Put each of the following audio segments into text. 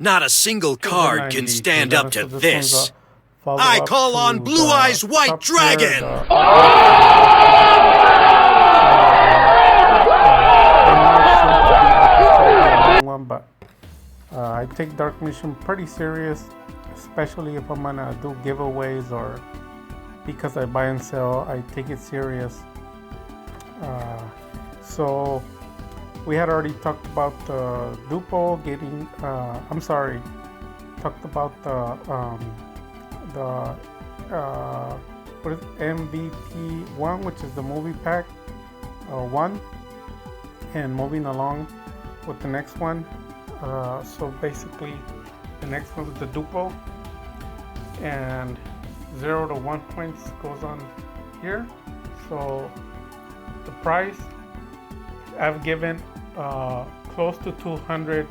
Not a single card can 90s. stand up to So this. follow I up call to on the Blue Eyes White top tier, Dragon! But I take Dark Mission pretty serious, especially if I'm gonna do giveaways or because I buy and sell. I take it serious. So we had already talked about the Dupo getting. I'm sorry, talked about the what is it? MVP 1, which is the movie pack 1, and moving along with the next one. So basically, the next one is the Dupo, and 0 to 1 points goes on here. So the price, I've given close to 200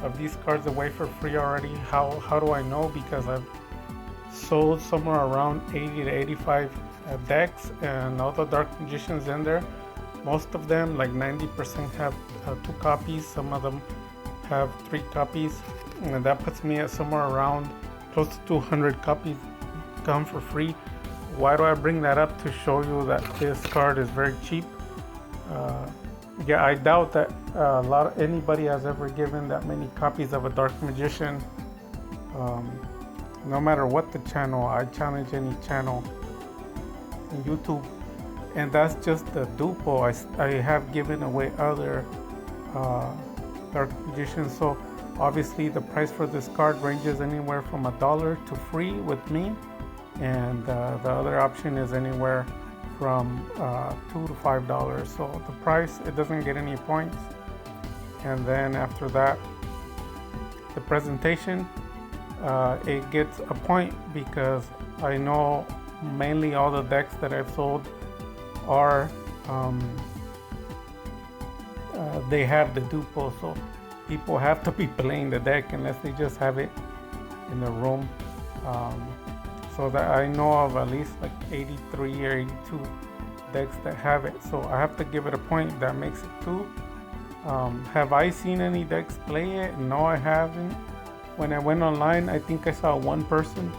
of these cards away for free already. How do I know? Because I've sold somewhere around 80 to 85 decks, and all the Dark Magicians in there, most of them, like 90%, have 2 copies. Some of them have 3 copies, and that puts me at somewhere around close to 200 copies come for free. Why do I bring that up? To show you that this card is very cheap. Yeah, I doubt that anybody has ever given that many copies of a Dark Magician. No matter what the channel, I challenge any channel in YouTube, and that's just the Dupo. I have given away other Dark Magicians, so obviously the price for this card ranges anywhere from $1 to free with me, and the other option is anywhere from $2 to $5. So the price, it doesn't get any points, and then after that, the presentation, it gets a point because I know mainly all the decks that I've sold are they have the Dupo, so people have to be playing the deck unless they just have it in the room. So that I know of at least like 83 or 82 decks that have it, so I have to give it a point. That makes it 2. Have I seen any decks play it? No, I haven't. When I went online, I think I saw one person,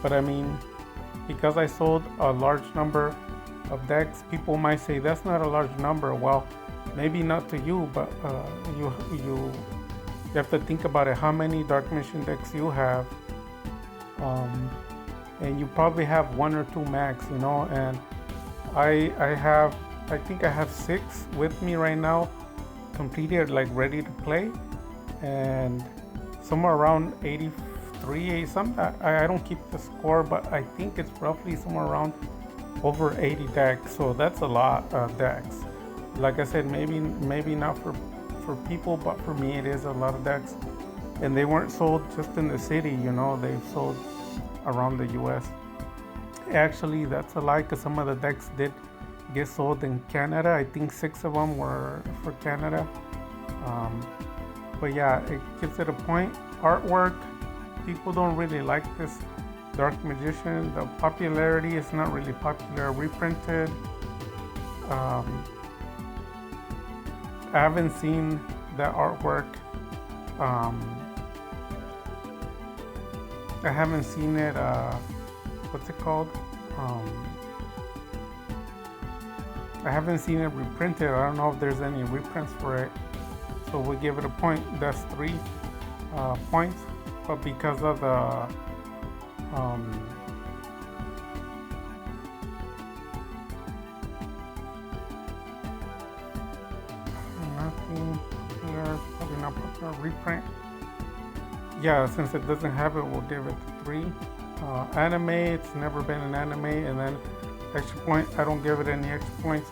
but I mean, because I sold a large number of decks, people might say that's not a large number. Well, maybe not to you, but you have to think about it. How many Dark Mission decks you have, and you probably have 1 or 2 max, you know. And I think I have 6 with me right now, completed, like ready to play, and somewhere around 83, I don't keep the score, but I think it's roughly somewhere around over 80 decks. So that's a lot of decks. Like I said, maybe not for people, but for me it is a lot of decks. And they weren't sold just in the city, you know, they've sold around the US. Actually, that's a lie, because some of the decks did get sold in Canada. I think 6 of them were for Canada. But yeah, it gives it a point. Artwork, people don't really like this Dark Magician. The popularity is not really popular. Reprinted. I haven't seen the artwork. I haven't seen it. What's it called? I haven't seen it reprinted. I don't know if there's any reprints for it. So we give it a point. That's 3 points. But because of the nothing here, probably not put a reprint. Yeah, since it doesn't have it, we'll give it 3. Anime, it's never been an anime. And then extra point, I don't give it any extra points.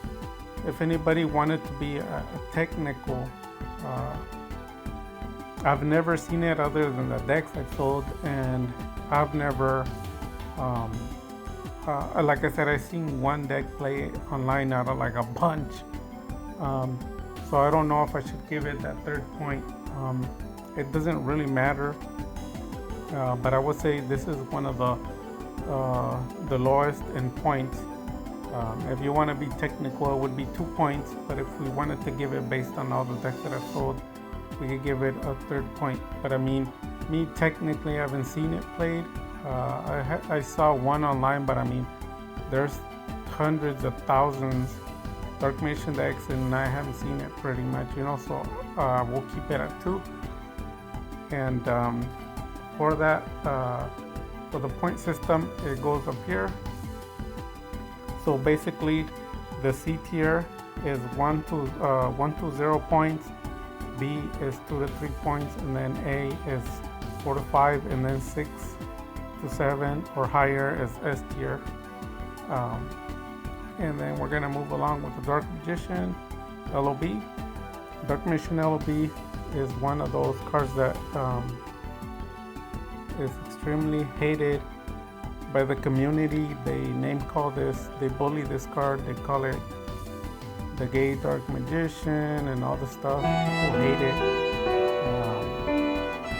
If anybody wanted to be a technical, I've never seen it other than the decks I've sold, and I've never, like I said, I've seen one deck play online out of like a bunch. So I don't know if I should give it that 3rd point. It doesn't really matter, but I would say this is one of the lowest in points. If you want to be technical, it would be 2 points, but if we wanted to give it based on all the decks that I've sold, we could give it a 3rd point. But I mean, Me technically, I haven't seen it played. I saw one online, but I mean, there's hundreds of thousands Dark Magician decks, and I haven't seen it pretty much, you know. So we'll keep it at 2. And for that, for the point system, it goes up here. So basically, the C tier is 1 to 0 points. B is 2 to 3 points, and then A is 4 to 5, and then 6 to 7 or higher is S tier. And then we're gonna move along with the Dark Magician LOB. Dark Magician LOB is one of those cards that is extremely hated by the community. They name call this, they bully this card, they call it the gay Dark Magician and all the stuff. People hate it.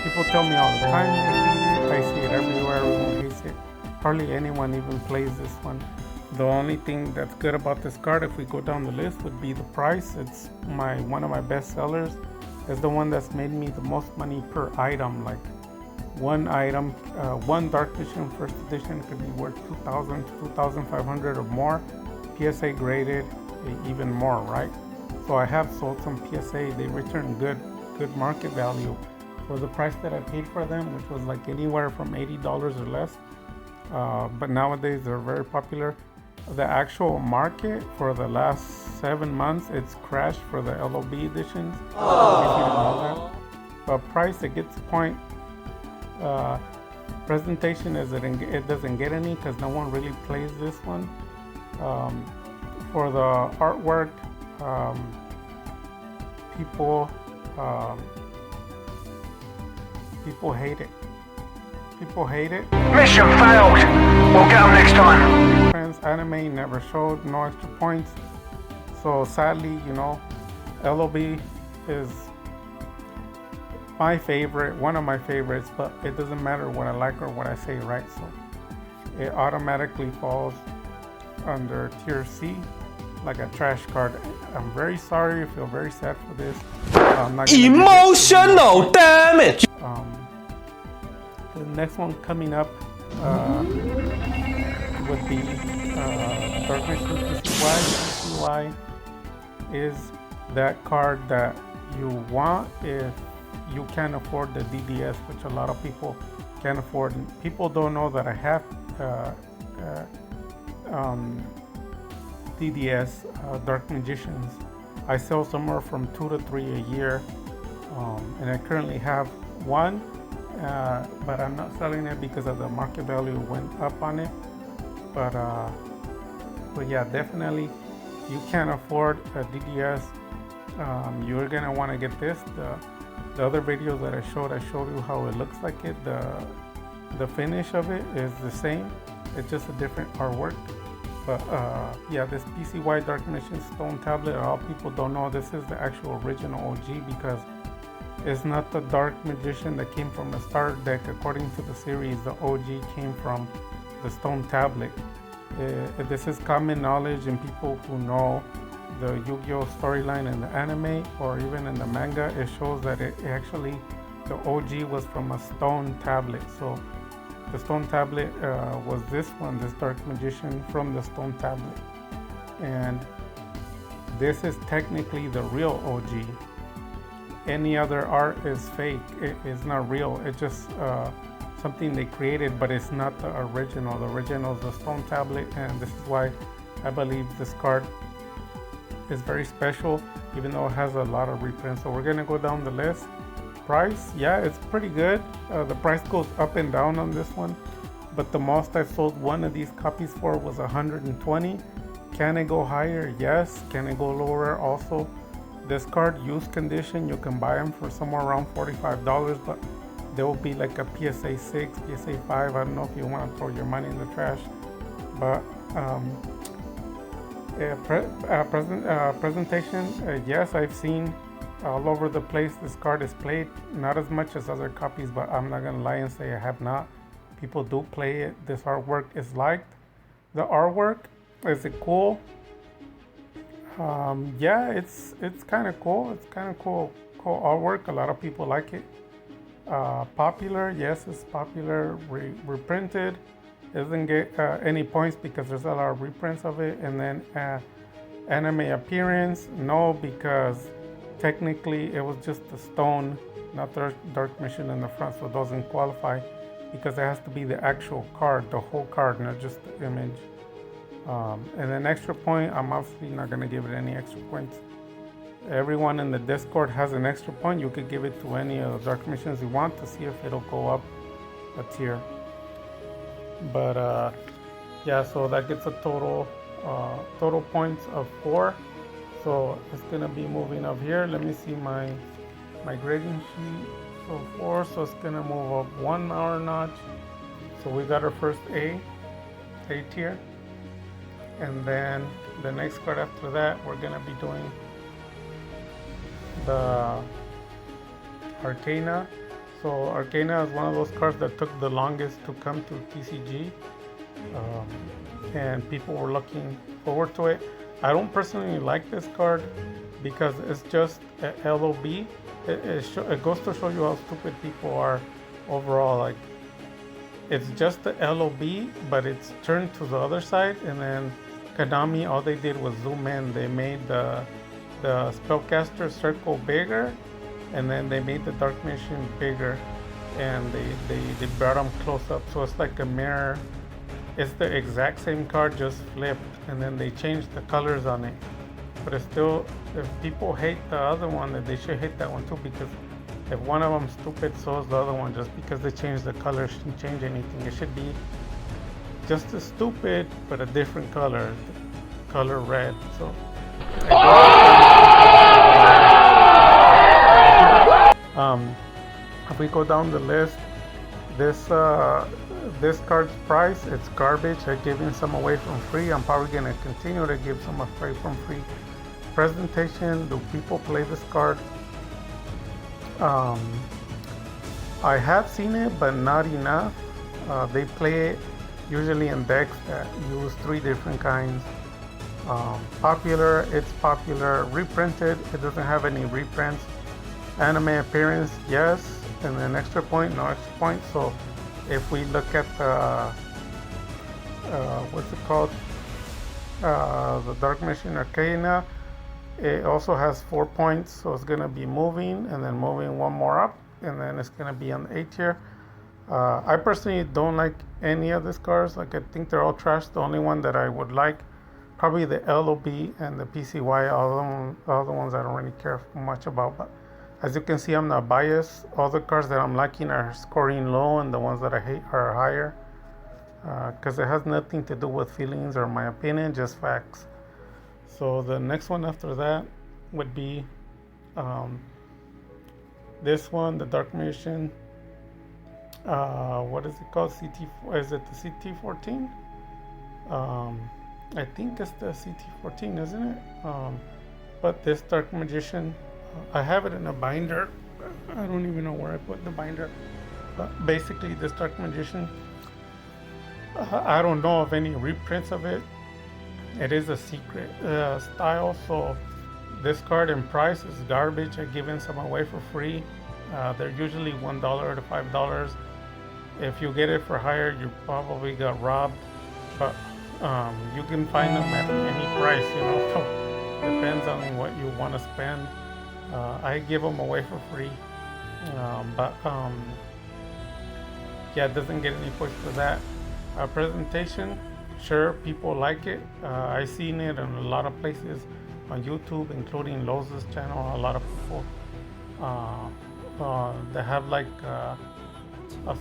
People tell me all the time they hate it. I see it everywhere, everyone hates it. Hardly anyone even plays this one. The only thing that's good about this card, if we go down the list, would be the price. It's one of my best sellers. It's the one that's made me the most money per item. Like one item, one Dark Magician first edition could be worth 2,000 to 2,500 or more. PSA graded, even more, right? So I have sold some PSA. They return good market value for the price that I paid for them, which was like anywhere from $80 or less. But nowadays they're very popular. The actual market for the last 7 months, it's crashed for the LOB editions. If you didn't know that. But price, it gets a point. Presentation is it doesn't get any because no one really plays this one. For the artwork, people hate it. People hate it. Mission failed. We'll get them next time. Friends, anime never showed, no extra points. So sadly, you know, LOB is my favorite, one of my favorites, but it doesn't matter what I like or what I say, right? So it automatically falls under tier C, like a trash card. I'm very sorry, I feel very sad for this. I'm not gonna Emotional damage! The next one coming up would be Dark Magician PCY. PCY is that card that you want if you can't afford the DDS, which a lot of people can't afford. People don't know that I have DDS Dark Magicians. I sell somewhere from 2 to 3 a year, and I currently have one, but I'm not selling it because of the market value went up on it. But yeah, definitely, you can't afford a DDS. You're gonna want to get this. The other videos that I showed you how it looks like it. The finish of it is the same. It's just a different artwork. But yeah, this PCY Dark Magician Stone Tablet, a lot of people don't know this is the actual original OG because it's not the Dark Magician that came from the starter deck. According to the series, the OG came from the Stone Tablet. This is common knowledge, and people who know the Yu-Gi-Oh storyline in the anime or even in the manga, it shows that it actually, the OG was from a Stone Tablet. So the Stone Tablet was this one, this Dark Magician from the Stone Tablet. And this is technically the real OG. Any other art is fake. It is not real. It's just something they created, but it's not the original. The original is the Stone Tablet, and this is why I believe this card is very special, even though it has a lot of reprints. So we're gonna go down the list. Price, yeah, it's pretty good. The price goes up and down on this one, but the most I sold one of these copies for was 120. Can it go higher? Yes. Can it go lower? Also. This card, used condition, you can buy them for somewhere around $45, but they will be like a PSA 6, PSA 5. I don't know if you want to throw your money in the trash, but presentation, yes, I've seen all over the place this card is played. Not as much as other copies, but I'm not gonna lie and say I have not. People do play it. This artwork is liked. The artwork, is it cool? Yeah, it's kind of cool. It's kind of cool artwork. A lot of people like it. Popular, yes, it's popular. Reprinted, it doesn't get any points because there's a lot of reprints of it. And then anime appearance, no, because technically it was just the stone, not the Dark Mission in the front, so it doesn't qualify because it has to be the actual card, the whole card, not just the image. And then extra point, I'm obviously not gonna give it any extra points. Everyone in the Discord has an extra point. You could give it to any of the Dark Missions you want to see if it'll go up a tier. But yeah, so that gets a total points of 4. So it's gonna be moving up here. Let me see my grading sheet. So 4, so it's gonna move up 1 hour notch. So we got our first A tier. And then the next card after that, we're gonna be doing the Arcana. So Arcana is one of those cards that took the longest to come to TCG, and people were looking forward to it. I don't personally like this card because it's just a LOB. It goes to show you how stupid people are overall. Like, it's just the LOB, but it's turned to the other side, and then Konami, all they did was zoom in. They made the spellcaster circle bigger, and then they made the Dark Mission bigger, and they brought them close up, so it's like a mirror. It's the exact same card, just flipped, and then they changed the colors on it. But it's still, if people hate the other one, then they should hate that one too, because if one of them's stupid, so is the other one. Just because they changed the color shouldn't change anything. It should be just as stupid, but a different color, color red. So if we go down the list, this card's price, it's garbage. I'm giving some away from free. I'm probably gonna continue to give some away from free. Presentation, do people play this card? I have seen it, but not enough. They play it usually in decks that use 3 different kinds. Popular, it's popular. Reprinted, it doesn't have any reprints. Anime appearance, yes. And then extra point, no extra point. So if we look at the what's it called, the Dark Mission Arcana, it also has 4 points, so it's gonna be moving and then moving 1 more up, and then it's gonna be on the A tier. I personally don't like any of these cards. Like, I think they're all trash. The only one that I would like, probably the LOB and the PCY. All the ones I don't really care much about. But as you can see, I'm not biased. All the cards that I'm liking are scoring low, and the ones that I hate are higher. Because it has nothing to do with feelings or my opinion, just facts. So the next one after that would be this one, the Dark Mission. What is it called? Is it the CT14? I think it's the CT14, isn't it? But this Dark Magician, I have it in a binder. I don't even know where I put the binder. But basically, this Dark Magician, I don't know of any reprints of it. It is a secret style, so this card in price is garbage. I'm giving some away for free. They're usually $1 to $5. If you get it for higher, you probably got robbed. But you can find them at any price, you know. So depends on what you want to spend. I give them away for free, but yeah, it doesn't get any points for that. Presentation, sure, people like it. I've seen it in a lot of places on YouTube, including Loz's channel. A lot of people that have like a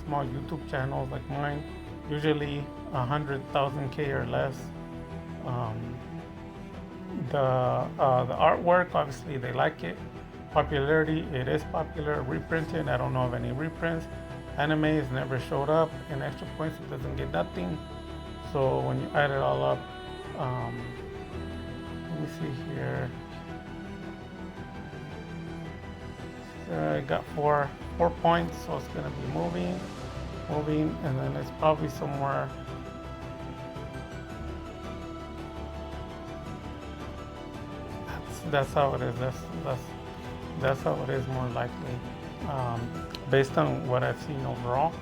small YouTube channel like mine, usually 100,000K or less. The artwork, obviously they like it. Popularity, it is popular. Reprinted, I don't know of any reprints. Anime has never showed up. In extra points, it doesn't get nothing. So when you add it all up, let me see here. I got four points, so it's gonna be moving, and then it's probably somewhere. That's how it is. That's how it is more likely. based on what I've seen overall.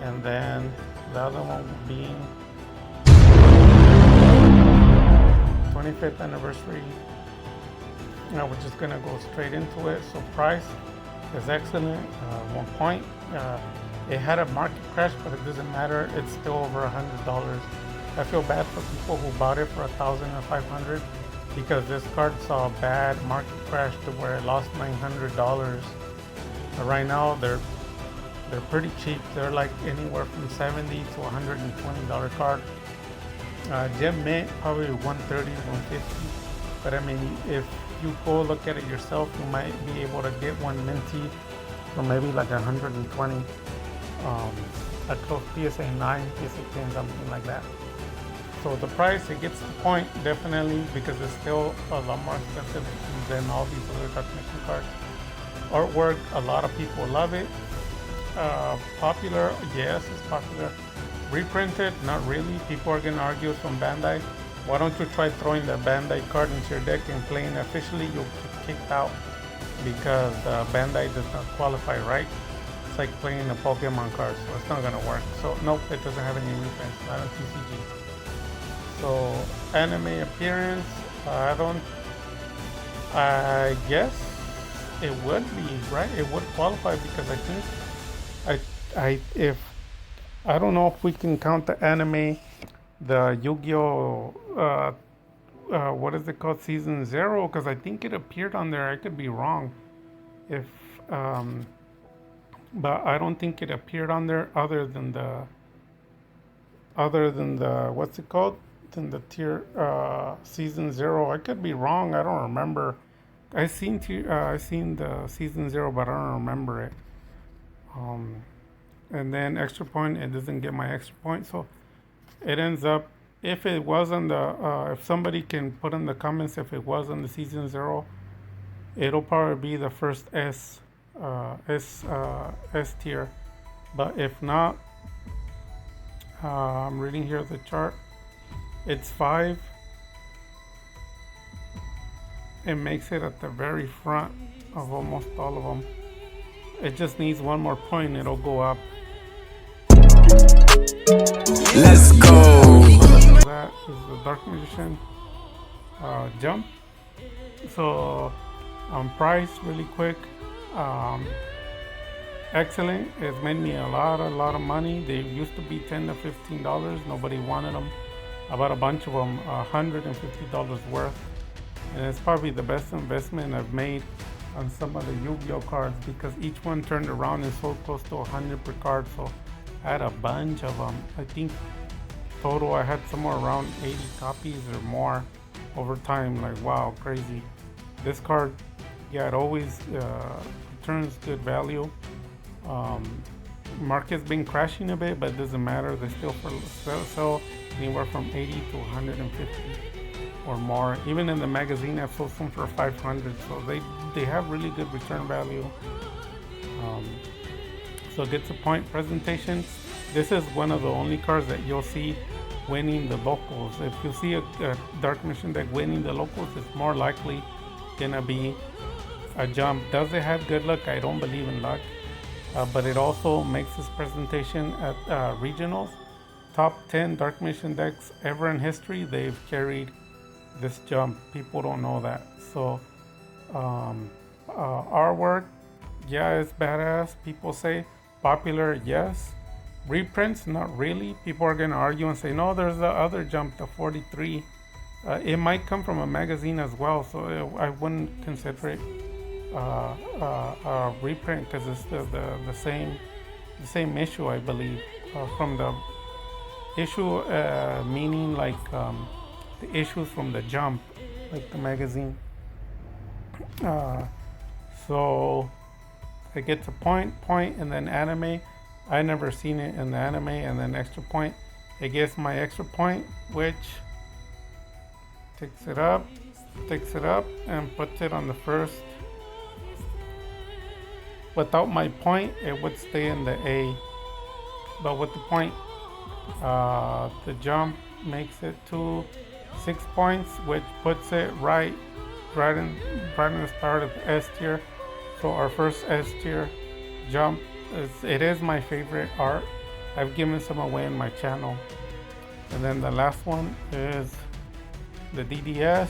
And then the other one being 25th anniversary. Now we're just gonna go straight into it. So price is excellent. 1 point. It had a market crash, but it doesn't matter. It's still over $100. I feel bad for people who bought it for $1,500 because this card saw a bad market crash to where it lost $900. But right now they're pretty cheap. They're like anywhere from $70 to $120 card. Gem Mint probably 130, 150. But I mean, if you go look at it yourself, you might be able to get one minty for maybe like 120. A close PSA 9, PSA 10, something like that. So the price, it gets the point definitely because it's still a lot more expensive than all these other Dark Mission cards. Artwork, a lot of people love it. Popular, yes, it's popular. Reprinted, not really. People are gonna argue from Bandai. Why don't you try throwing the Bandai card into your deck and playing officially? You'll get kicked out because Bandai does not qualify, right? It's like playing a Pokemon card, so it's not gonna work. So nope, it doesn't have any reprints, not on TCG. So anime appearance, I guess it would be, right? It would qualify because I think I don't know if we can count the anime, the Yu-Gi-Oh! What is it called, Season 0? Because I think it appeared on there. I could be wrong. But I don't think it appeared on there other than the what's it called? Than the tier Season 0. I could be wrong. I don't remember. I seen the Season 0, but I don't remember it. And then extra point, it doesn't get my extra point, so it ends up, if it was on the if somebody can put in the comments if it was on the Season 0, it'll probably be the first S tier. But if not, I'm reading here the chart, it's 5. It makes it at the very front of almost all of them. It just needs one more point, it'll go up. Let's go. That is the Dark Magician jump. So price really quick, excellent. It's made me a lot of money. They used to be $10 to $15. Nobody wanted them. I bought a bunch of them, $150 worth, and it's probably the best investment I've made on some of the Yu-Gi-Oh cards because each one turned around and sold close to 100 per card. So I had a bunch of them. I think total I had somewhere around 80 copies or more over time. Like, wow, crazy. This card, yeah, it always returns good value. Market's been crashing a bit, but it doesn't matter. They still sell anywhere from 80 to 150 or more. Even in the magazine, I've sold some for 500. So they have really good return value. So it gets a point. Presentation. This is one of the only cards that you'll see winning the locals. If you see a Dark Mission deck winning the locals, it's more likely gonna be a jump. Does it have good luck? I don't believe in luck. But it also makes this presentation at regionals. Top 10 Dark Mission decks ever in history, they've carried this jump. People don't know that. So artwork, yeah, it's badass. People say popular, yes. Reprints, not really. People are gonna argue and say, no, there's the other jump, the 43. It might come from a magazine as well, so I wouldn't consider it a reprint because it's the same issue, I believe, from the issue, meaning like the issues from the jump, like the magazine. So it gets a point, and then anime. I never seen it in the anime, and then extra point. It gets my extra point, which takes it up, and puts it on the first. Without my point, it would stay in the A, but with the point, the jump makes it to 6 points, which puts it right in the start of the S tier. So our first S tier jump, it is my favorite art. I've given some away in my channel. And then the last one is the DDS.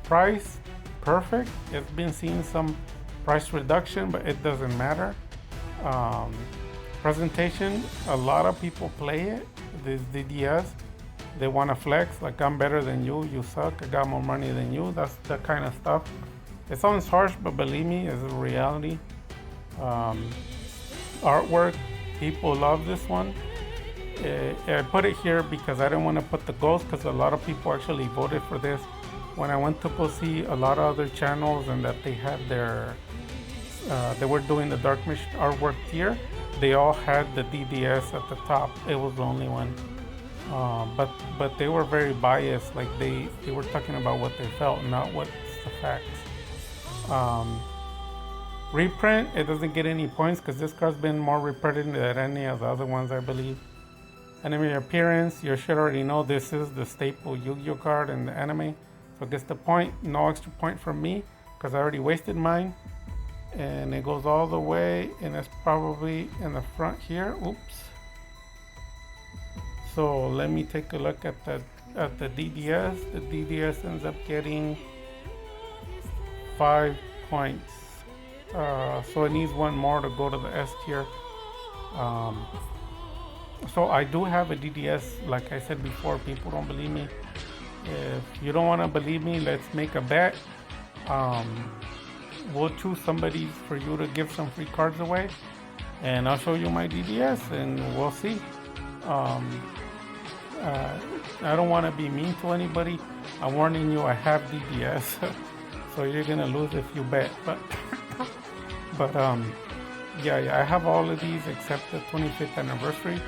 Price, perfect. It's been seeing some price reduction, but it doesn't matter. Presentation, a lot of people play it, this DDS. They want to flex, like I'm better than you, you suck, I got more money than you. That's the kind of stuff. It sounds harsh, but believe me, it's a reality. Artwork, people love this one. I put it here because I didn't want to put the Ghost, because a lot of people actually voted for this. When I went to go see a lot of other channels and that they had their, they were doing the Dark Mission artwork tier, they all had the DDS at the top. It was the only one. But they were very biased, like they were talking about what they felt, not what's the facts. Reprint, it doesn't get any points because this card's been more reprinted than any of the other ones, I believe. Enemy appearance, you should already know this is the staple Yu-Gi-Oh card in the anime. So it gets the point, no extra point from me because I already wasted mine. And it goes all the way, and it's probably in the front here. Oops. So let me take a look at the DDS. The DDS ends up getting 5 points. So it needs one more to go to the S tier. So I do have a DDS, like I said before. People don't believe me. If you don't want to believe me, let's make a bet. We'll choose somebody for you to give some free cards away, and I'll show you my DDS, and we'll see. I don't want to be mean to anybody. I'm warning you, I have DDS, so you're gonna lose if you bet. But yeah, I have all of these except the 25th anniversary,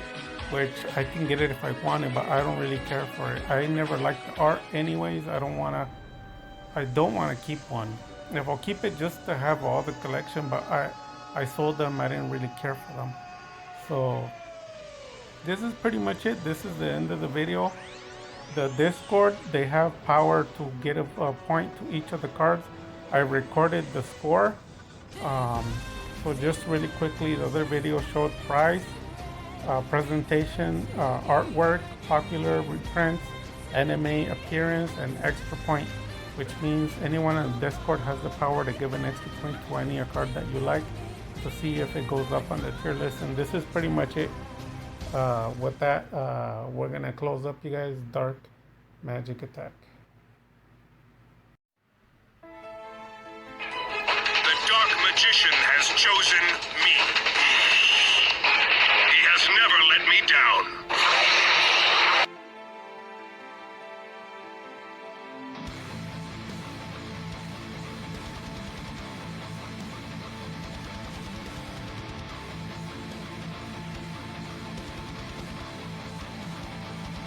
which I can get it if I want it, but I don't really care for it. I never liked the art anyways. I don't want to keep one. If I'll keep it just to have all the collection, but I sold them. I didn't really care for them. So this is pretty much it. This is the end of the video. The Discord, they have power to get a point to each of the cards. I recorded the score. So just really quickly, the other video showed price, presentation, artwork, popular reprints, anime appearance, and extra point, which means anyone on Discord has the power to give an extra point to any card that you like to see if it goes up on the tier list. And this is pretty much it. With that, we're gonna close up, you guys. Dark Magic Attack. The Dark Magician has chosen me. He has never let me down.